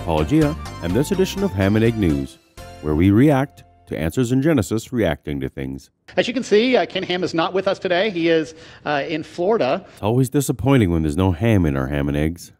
Paulogia, and this edition of Ham and Egg News, where we react to Answers in Genesis reacting to things. As you can see, Ken Ham is not with us today. He is in Florida. It's always disappointing when there's no ham in our ham and eggs.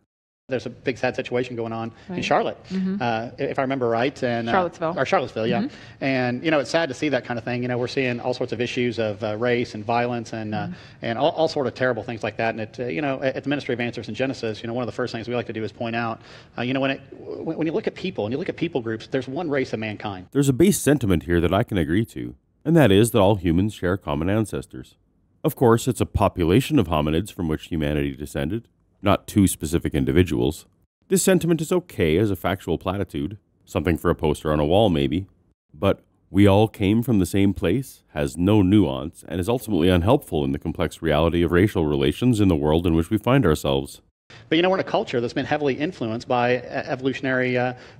There's a big sad situation going on in Charlotte, if I remember right. And Charlottesville, yeah. And, you know, it's sad to see that kind of thing. You know, we're seeing all sorts of issues of race and violence and all sort of terrible things like that. And, you know, at the Ministry of Answers in Genesis, you know, one of the first things we like to do is point out, you know, when you look at people and you look at people groups, there's one race of mankind. There's a base sentiment here that I can agree to, and that is that all humans share common ancestors. Of course, it's a population of hominids from which humanity descended, not two specific individuals. This sentiment is okay as a factual platitude, something for a poster on a wall maybe, but we all came from the same place has no nuance and is ultimately unhelpful in the complex reality of racial relations in the world in which we find ourselves. But, you know, we're in a culture that's been heavily influenced by evolutionary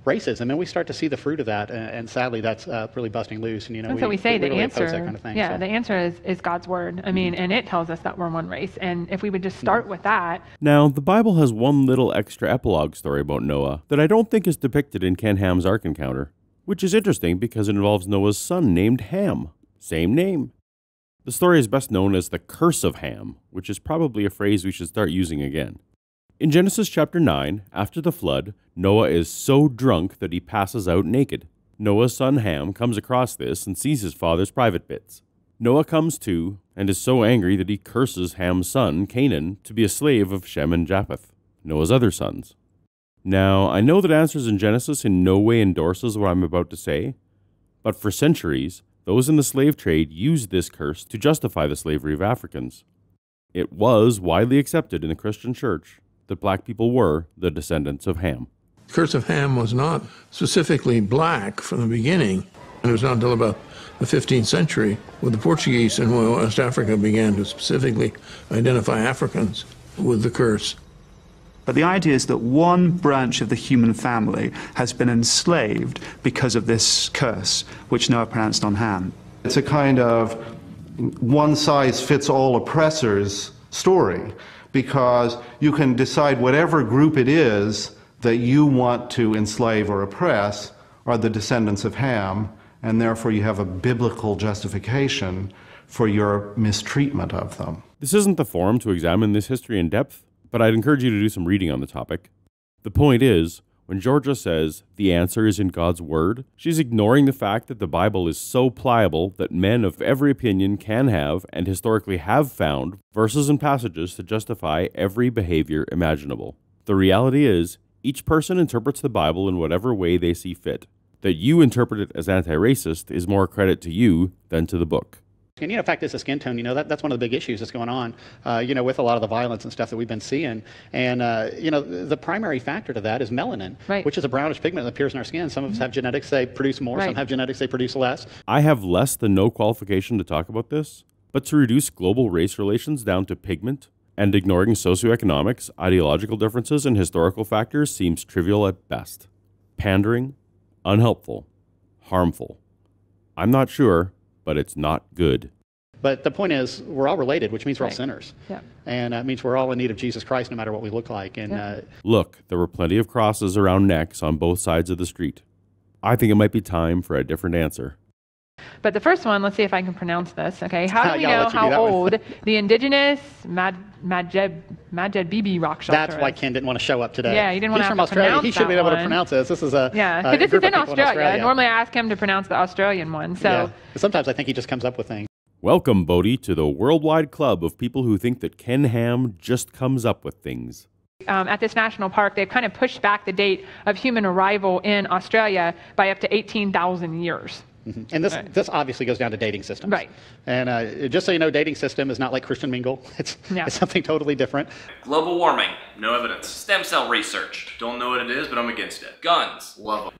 racism, and we start to see the fruit of that, and sadly that's really busting loose. And, you know, that's what we say. The really answer, that kind of thing, the answer is God's word. I mean, and it tells us that we're one race, and if we would just start with that. Now, the Bible has one little extra epilogue story about Noah that I don't think is depicted in Ken Ham's Ark Encounter, which is interesting because it involves Noah's son named Ham. Same name. The story is best known as the Curse of Ham, which is probably a phrase we should start using again. In Genesis chapter 9, after the flood, Noah is so drunk that he passes out naked. Noah's son Ham comes across this and sees his father's private bits. Noah comes to and is so angry that he curses Ham's son, Canaan, to be a slave of Shem and Japheth, Noah's other sons. Now, I know that Answers in Genesis in no way endorses what I'm about to say, but for centuries, those in the slave trade used this curse to justify the slavery of Africans. It was widely accepted in the Christian church that black people were the descendants of Ham. The curse of Ham was not specifically black from the beginning, and it was not until about the 15th century when the Portuguese in West Africa began to specifically identify Africans with the curse. But the idea is that one branch of the human family has been enslaved because of this curse, which Noah pronounced on Ham. It's a kind of one-size-fits-all oppressors story, because you can decide whatever group it is that you want to enslave or oppress are the descendants of Ham, and therefore you have a biblical justification for your mistreatment of them. This isn't the forum to examine this history in depth, but I'd encourage you to do some reading on the topic. The point is, when Georgia says the answer is in God's Word, she's ignoring the fact that the Bible is so pliable that men of every opinion can have, and historically have found, verses and passages to justify every behavior imaginable. The reality is, each person interprets the Bible in whatever way they see fit. That you interpret it as anti-racist is more credit to you than to the book. And, you know, in fact, it's a skin tone. You know, that's one of the big issues that's going on, you know, with a lot of the violence and stuff that we've been seeing. And, you know, the primary factor to that is melanin, which is a brownish pigment that appears in our skin. Some of us have genetics, they produce more. Some have genetics, they produce less. I have less than no qualification to talk about this, but to reduce global race relations down to pigment and ignoring socioeconomics, ideological differences, and historical factors seems trivial at best. Pandering, unhelpful, harmful. I'm not sure, but it's not good. But the point is, we're all related, which means we're all sinners. Yeah. And it means we're all in need of Jesus Christ, no matter what we look like. And look, there were plenty of crosses around necks on both sides of the street. I think it might be time for a different answer. But the first one, let's see if I can pronounce this. Okay, how do we know how old the indigenous Majed rock shelter That's why Ken didn't want to show up today. Yeah, he didn't want to He's from Australia. He should be able to one. pronounce this. This is a because this is in Australia. Normally I ask him to pronounce the Australian one. So sometimes I think he just comes up with things. Welcome, Bodie, to the worldwide club of people who think that Ken Ham just comes up with things. At this national park, they've kind of pushed back the date of human arrival in Australia by up to 18,000 years. And this obviously goes down to dating systems. Right. And just so you know, dating system is not like Christian mingle. It's something totally different. Global warming, no evidence. Stem cell research, don't know what it is, but I'm against it. Guns, love them.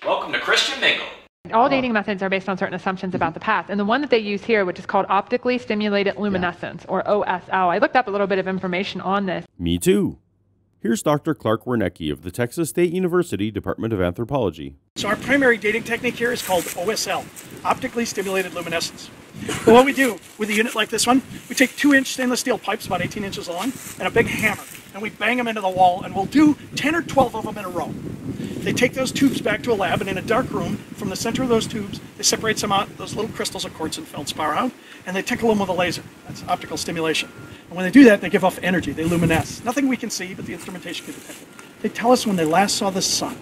Welcome to Christian mingle. All dating methods are based on certain assumptions about the past. And the one that they use here, which is called optically stimulated luminescence, or OSL. I looked up a little bit of information on this. Me too. Here's Dr. Clark Wernicke of the Texas State University Department of Anthropology. So our primary dating technique here is called OSL, optically stimulated luminescence. But what we do with a unit like this one, we take 2-inch stainless steel pipes, about 18 inches long, and a big hammer, and we bang them into the wall, and we'll do 10 or 12 of them in a row. They take those tubes back to a lab, and in a dark room, from the center of those tubes, they separate some out, those little crystals of quartz and feldspar out, and they tickle them with a laser. That's optical stimulation. And when they do that, they give off energy. They luminesce. Nothing we can see, but the instrumentation can detect it. They tell us when they last saw the sun.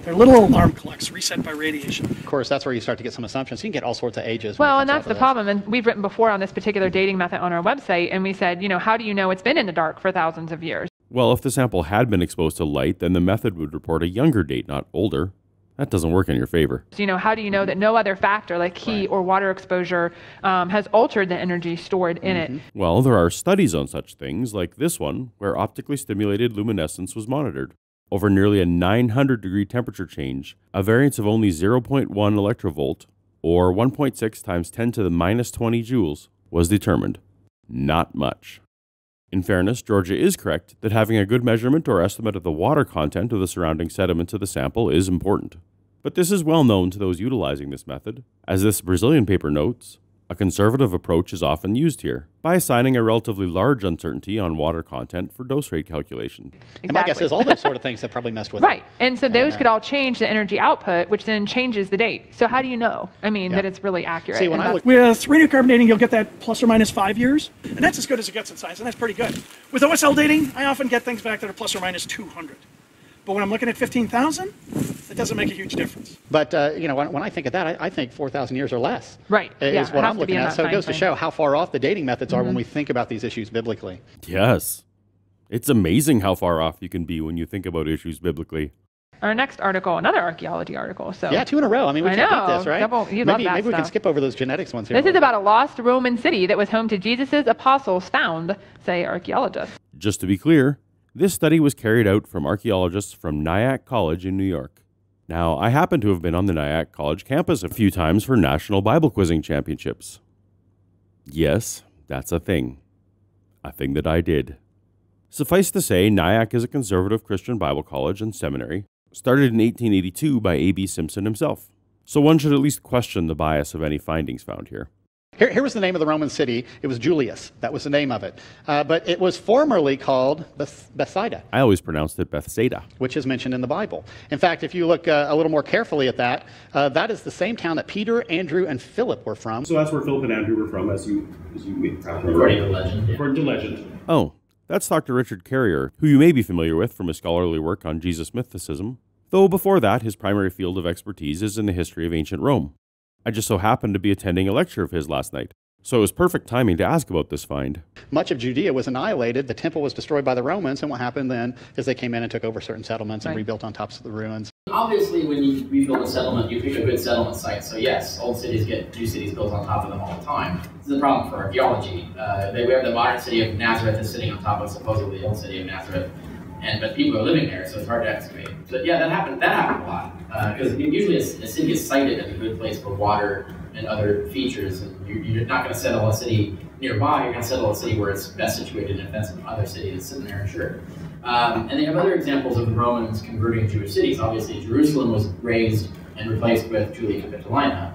Their little alarm clocks reset by radiation. Of course, that's where you start to get some assumptions. You can get all sorts of ages. Well, and that's the problem. And we've written before on this particular dating method on our website, and we said, you know, how do you know it's been in the dark for thousands of years? Well, if the sample had been exposed to light, then the method would report a younger date, not older. That doesn't work in your favor. So, you know, how do you know that no other factor like heat or water exposure has altered the energy stored in it? Well, there are studies on such things, like this one, where optically stimulated luminescence was monitored. Over nearly a 900-degree temperature change, a variance of only 0.1 electrovolt, or 1.6 times 10 to the minus 20 joules, was determined. Not much. In fairness, Georgia is correct that having a good measurement or estimate of the water content of the surrounding sediments of the sample is important. But this is well known to those utilizing this method. As this Brazilian paper notes, a conservative approach is often used here, by assigning a relatively large uncertainty on water content for dose rate calculation. Exactly. And my guess is all those sort of things have probably messed with Right. it. And so those could all change the energy output, which then changes the date. So how do you know, I mean, that it's really accurate? See, when I look with radiocarbon dating, you'll get that plus or minus 5 years, and that's as good as it gets in science, and that's pretty good. With OSL dating, I often get things back that are plus or minus 200. But when I'm looking at 15,000, it doesn't make a huge difference. But, you know, when I think of that, I think 4,000 years or less. Right. Is what I'm looking at. So it goes to show how far off the dating methods are when we think about these issues biblically. Yes. It's amazing how far off you can be when you think about issues biblically. Our next article, another archaeology article. So yeah, 2 in a row. I mean, we can't beat this, right? Maybe we can skip over those genetics ones here. This is about a lost Roman city that was home to Jesus' apostles found, say archaeologists. Just to be clear, this study was carried out from archaeologists from Nayak College in New York. Now, I happen to have been on the Nayak College campus a few times for National Bible Quizzing Championships. Yes, that's a thing. A thing that I did. Suffice to say, Nayak is a conservative Christian Bible college and seminary, started in 1882 by A.B. Simpson himself. So one should at least question the bias of any findings found here. Here was the name of the Roman city. It was Julius. That was the name of it. But it was formerly called Bethsaida. I always pronounced it Bethsaida. Which is mentioned in the Bible. In fact, if you look a little more carefully at that, that is the same town that Peter, Andrew, and Philip were from. So that's where Philip and Andrew were from, as you according to legend. According to legend. Oh, that's Dr. Richard Carrier, who you may be familiar with from his scholarly work on Jesus mythicism, though before that his primary field of expertise is in the history of ancient Rome. I just so happened to be attending a lecture of his last night, so it was perfect timing to ask about this find. Much of Judea was annihilated. The temple was destroyed by the Romans, and what happened then is they came in and took over certain settlements and rebuilt on top of the ruins. Obviously, when you rebuild a settlement, you pick a good settlement site. So yes, old cities get new cities built on top of them all the time. This is a problem for archaeology. We have the modern city of Nazareth is sitting on top of supposedly the old city of Nazareth. But people are living there, so it's hard to excavate. But yeah, that happened a lot. Because usually a city is sited as a good place for water and other features. And you're not going to settle a city nearby, you're going to settle a city where it's best situated and offensive to other cities that's sitting there, sure. And they have other examples of the Romans converting Jewish cities. Obviously, Jerusalem was razed and replaced with Julia Capitolina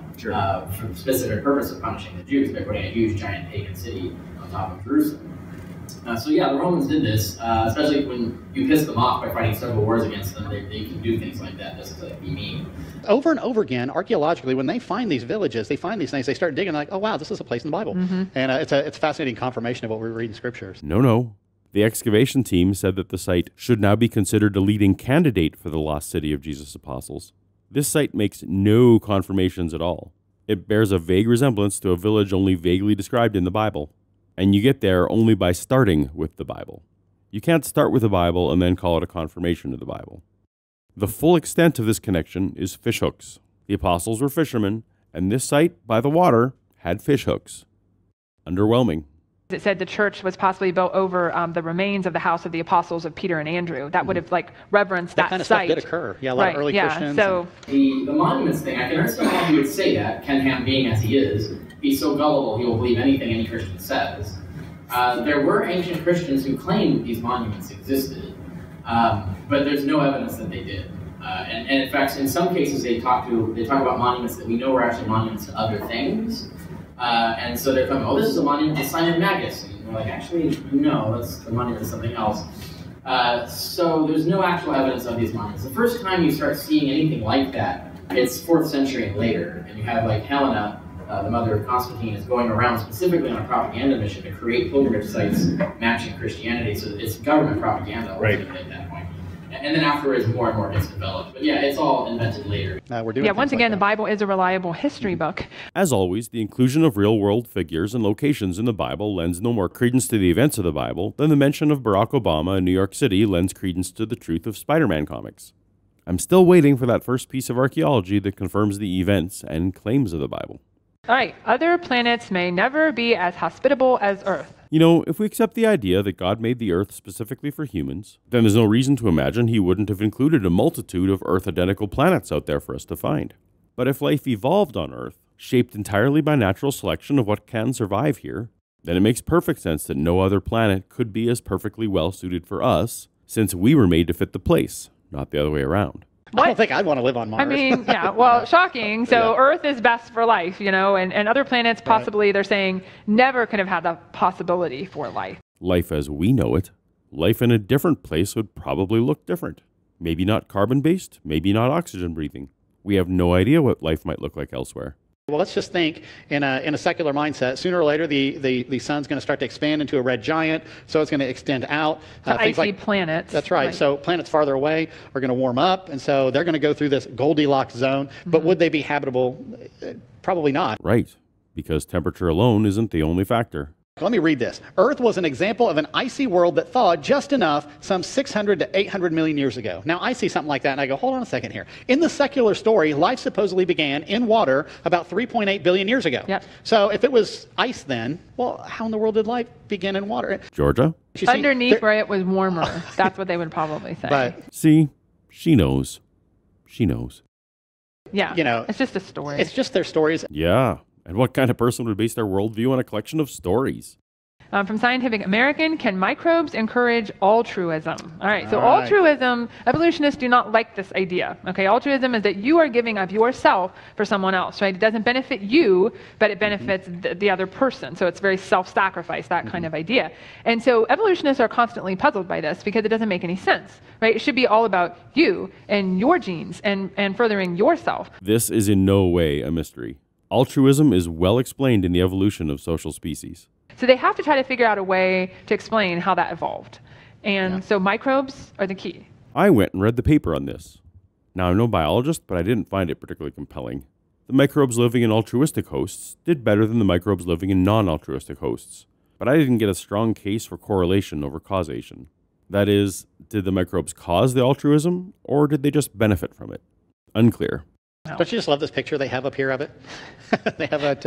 for the specific purpose of punishing the Jews by putting a huge, giant pagan city on top of Jerusalem. So yeah, the Romans did this, especially when you piss them off by fighting several wars against them. They can do things like that just to be mean. Over and over again, archaeologically, when they find these villages, they find these things, they start digging like, oh wow, this is a place in the Bible. And it's a fascinating confirmation of what we read in scriptures. No. The excavation team said that the site should now be considered a leading candidate for the lost city of Jesus' apostles. This site makes no confirmations at all. It bears a vague resemblance to a village only vaguely described in the Bible. And you get there only by starting with the Bible. You can't start with the Bible and then call it a confirmation of the Bible. The full extent of this connection is fishhooks. The apostles were fishermen, and this site by the water had fishhooks. Underwhelming. It said the church was possibly built over the remains of the house of the apostles of Peter and Andrew. That would have reverenced that kind of site. Stuff did occur. Yeah, a lot of early Christians. So the monuments thing, I can understand why he would say that, Ken Ham being as he is. He's so gullible, he will believe anything any Christian says. There were ancient Christians who claimed these monuments existed, but there's no evidence that they did. And in fact, in some cases, they talk about monuments that we know are actually monuments to other things. And so they're coming, oh, this is a monument to Simon Magus. And we're like, actually, no, that's a monument to something else. So there's no actual evidence of these monuments. The first time you start seeing anything like that, it's 4th century and later, and you have like Helena, the mother of Constantine, is going around specifically on a propaganda mission to create pilgrimage sites matching Christianity, so it's government propaganda ultimately at that point. And then afterwards, more and more gets developed. But yeah, it's all invented later. Once again, the Bible is a reliable history book. As always, the inclusion of real-world figures and locations in the Bible lends no more credence to the events of the Bible than the mention of Barack Obama in New York City lends credence to the truth of Spider-Man comics. I'm still waiting for that first piece of archaeology that confirms the events and claims of the Bible. All right, other planets may never be as hospitable as Earth. You know, if we accept the idea that God made the Earth specifically for humans, then there's no reason to imagine he wouldn't have included a multitude of Earth-identical planets out there for us to find. But if life evolved on Earth, shaped entirely by natural selection of what can survive here, then it makes perfect sense that no other planet could be as perfectly well-suited for us, since we were made to fit the place, not the other way around. What? I don't think I'd want to live on Mars. I mean, yeah, well, shocking. So Earth is best for life, you know, and other planets possibly, they're saying, never could have had the possibility for life. Life as we know it. Life in a different place would probably look different. Maybe not carbon-based, maybe not oxygen-breathing. We have no idea what life might look like elsewhere. Well, let's just think in a secular mindset. Sooner or later, the sun's going to start to expand into a red giant, so it's going to extend out. Icy planets. That's right. So planets farther away are going to warm up, and so they're going to go through this Goldilocks zone. But would they be habitable? Probably not. Right, because temperature alone isn't the only factor. Let me read this. Earth was an example of an icy world that thawed just enough some 600 to 800 million years ago. Now, I see something like that, and I go, hold on a second here. In the secular story, life supposedly began in water about 3.8 billion years ago. Yep. So if it was ice then, well, how in the world did life begin in water? Georgia? Underneath where it was warmer. That's what they would probably say. But, see, she knows. She knows. Yeah, you know, it's just a story. It's just their stories. Yeah. And what kind of person would base their worldview on a collection of stories? From Scientific American, can microbes encourage altruism? All right, so altruism, evolutionists do not like this idea. Okay, altruism is that you are giving of yourself for someone else, right? It doesn't benefit you, but it benefits the other person. So it's very self-sacrifice, that kind of idea. And so evolutionists are constantly puzzled by this because it doesn't make any sense, right? It should be all about you and your genes and furthering yourself. This is in no way a mystery. Altruism is well explained in the evolution of social species. So they have to try to figure out a way to explain how that evolved. And so microbes are the key. I went and read the paper on this. Now, I'm no biologist, but I didn't find it particularly compelling. The microbes living in altruistic hosts did better than the microbes living in non-altruistic hosts. But I didn't get a strong case for correlation over causation. That is, did the microbes cause the altruism, or did they just benefit from it? Unclear. Don't you just love this picture they have up here of it? They have that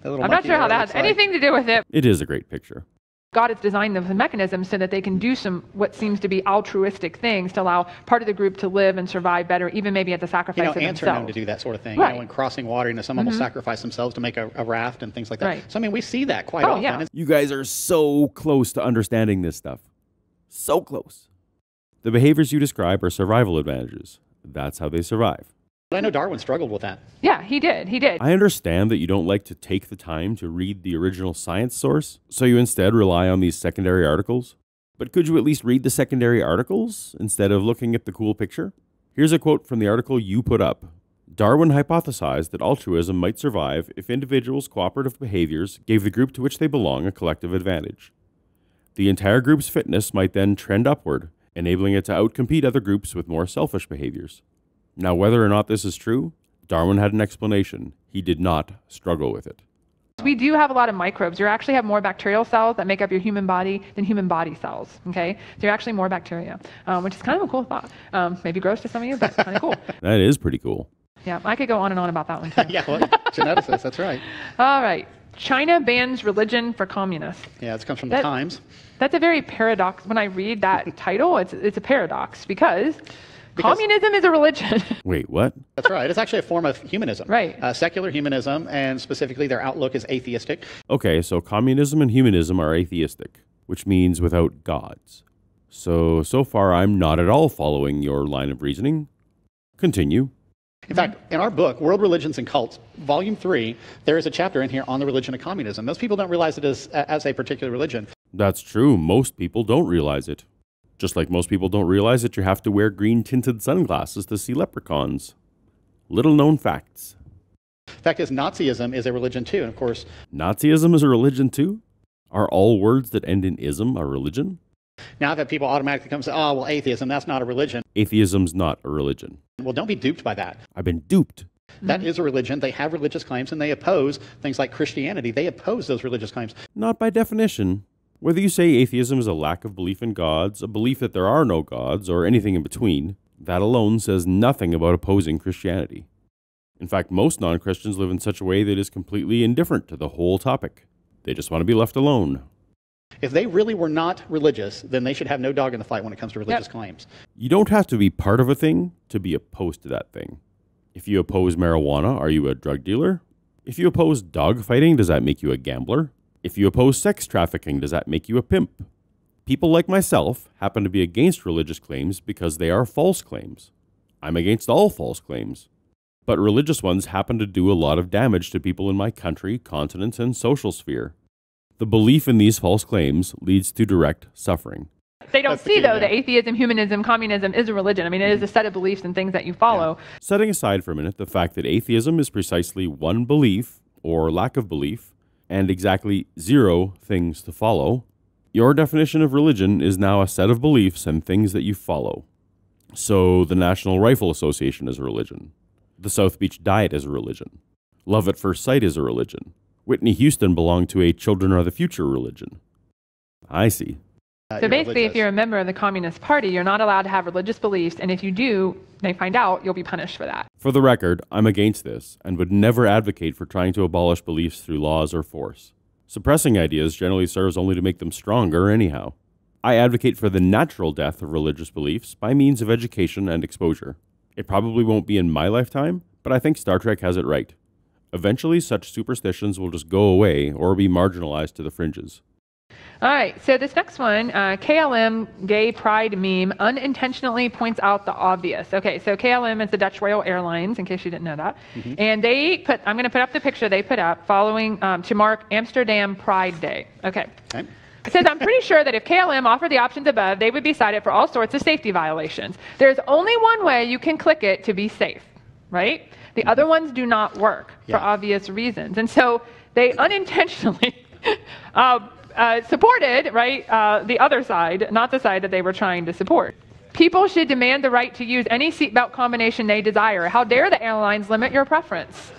little I'm not sure how that has anything to do with it. It is a great picture. God has designed the mechanism so that they can do some what seems to be altruistic things to allow part of the group to live and survive better, even maybe at the sacrifice of themselves. Ants are known to do that sort of thing. Right. You know, when crossing water, someone will sacrifice themselves to make a raft and things like that. Right. So, I mean, we see that quite often. Yeah. You guys are so close to understanding this stuff. So close. The behaviors you describe are survival advantages. That's how they survive. But I know Darwin struggled with that. Yeah, he did. He did. I understand that you don't like to take the time to read the original science source, so you instead rely on these secondary articles. But could you at least read the secondary articles instead of looking at the cool picture? Here's a quote from the article you put up. Darwin hypothesized that altruism might survive if individuals' cooperative behaviors gave the group to which they belong a collective advantage. The entire group's fitness might then trend upward, enabling it to outcompete other groups with more selfish behaviors. Now, whether or not this is true, Darwin had an explanation. He did not struggle with it. We do have a lot of microbes. You actually have more bacterial cells that make up your human body than human body cells, okay? So you're actually more bacteria, which is kind of a cool thought. Maybe gross to some of you, but kind of cool. That is pretty cool. Yeah, I could go on and on about that one, too. Yeah, well, geneticists, that's right. All right. China bans religion for communists. Yeah, this comes from the Times. That's a very paradox. When I read that title, it's a paradox because communism is a religion. Wait, what? That's right. It's actually a form of humanism. Right. Secular humanism, and specifically their outlook is atheistic. Okay, so communism and humanism are atheistic, which means without gods. So far I'm not at all following your line of reasoning. Continue. In fact, in our book, World Religions and Cults, Volume 3, there is a chapter in here on the religion of communism. Most people don't realize it as a particular religion. That's true. Most people don't realize it. Just like most people don't realize that you have to wear green-tinted sunglasses to see leprechauns. Little-known facts. Fact is, Nazism is a religion too, and of course... Nazism is a religion too? Are all words that end in ism a religion? Now that people automatically come and say, oh, well, atheism, that's not a religion. Atheism's not a religion. Well, don't be duped by that. I've been duped. That is a religion. They have religious claims, and they oppose things like Christianity. They oppose those religious claims. Not by definition. Whether you say atheism is a lack of belief in gods, a belief that there are no gods, or anything in between, that alone says nothing about opposing Christianity. In fact, most non-Christians live in such a way that is completely indifferent to the whole topic. They just want to be left alone. If they really were not religious, then they should have no dog in the fight when it comes to religious claims. You don't have to be part of a thing to be opposed to that thing. If you oppose marijuana, are you a drug dealer? If you oppose dog fighting, does that make you a gambler? If you oppose sex trafficking, does that make you a pimp? People like myself happen to be against religious claims because they are false claims. I'm against all false claims. But religious ones happen to do a lot of damage to people in my country, continent, and social sphere. The belief in these false claims leads to direct suffering. They don't see, though, that atheism, humanism, communism is a religion. I mean, it is a set of beliefs and things that you follow. Setting aside for a minute the fact that atheism is precisely one belief, or lack of belief, and exactly 0 things to follow, your definition of religion is now a set of beliefs and things that you follow. So the National Rifle Association is a religion. The South Beach Diet is a religion. Love at First Sight is a religion. Whitney Houston belonged to a Children Are the Future religion. I see. So basically, if you're a member of the Communist Party, you're not allowed to have religious beliefs, and if you do, they find out, you'll be punished for that. For the record, I'm against this, and would never advocate for trying to abolish beliefs through laws or force. Suppressing ideas generally serves only to make them stronger anyhow. I advocate for the natural death of religious beliefs by means of education and exposure. It probably won't be in my lifetime, but I think Star Trek has it right. Eventually, such superstitions will just go away or be marginalized to the fringes. All right, so this next one, KLM gay pride meme unintentionally points out the obvious. Okay, so KLM is the Dutch Royal Airlines, in case you didn't know that. And they put, I'm going to put up the picture they put up following to mark Amsterdam Pride Day. Okay. It says, I'm pretty sure that if KLM offered the options above, they would be cited for all sorts of safety violations. There's only one way you can click it to be safe, right? The other ones do not work for obvious reasons. And so they unintentionally supported, right, the other side, not the side that they were trying to support. People should demand the right to use any seatbelt combination they desire. How dare the airlines limit your preference?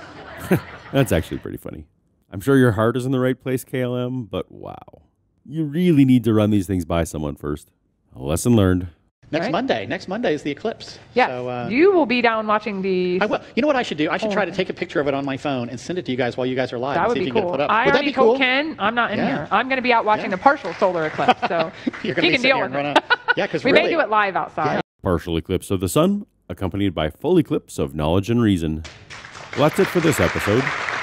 That's actually pretty funny. I'm sure your heart is in the right place, KLM, but wow. You really need to run these things by someone first. A lesson learned. Next Monday is the eclipse. Yeah, so, you will be down watching the... I will. You know what I should do? I should try to take a picture of it on my phone and send it to you guys while you guys are live. That would be cool. I already told Ken I'm not in here. I'm going to be out watching the partial solar eclipse, so he can deal with it. Yeah, because we may do it live outside. Partial eclipse of the sun, accompanied by full eclipse of knowledge and reason. Well, that's it for this episode.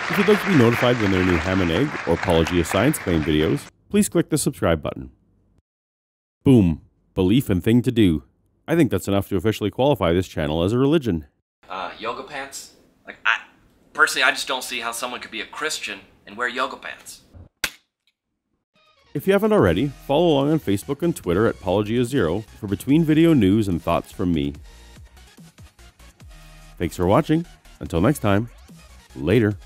If you'd like to be notified when there are new Ham and Egg or Paulogia science claim videos, please click the subscribe button. Boom. Belief and thing to do. I think that's enough to officially qualify this channel as a religion. Yoga pants? Like, I just don't see how someone could be a Christian and wear yoga pants. If you haven't already, follow along on Facebook and Twitter at Paulogia0 for between video news and thoughts from me. Thanks for watching. Until next time, later.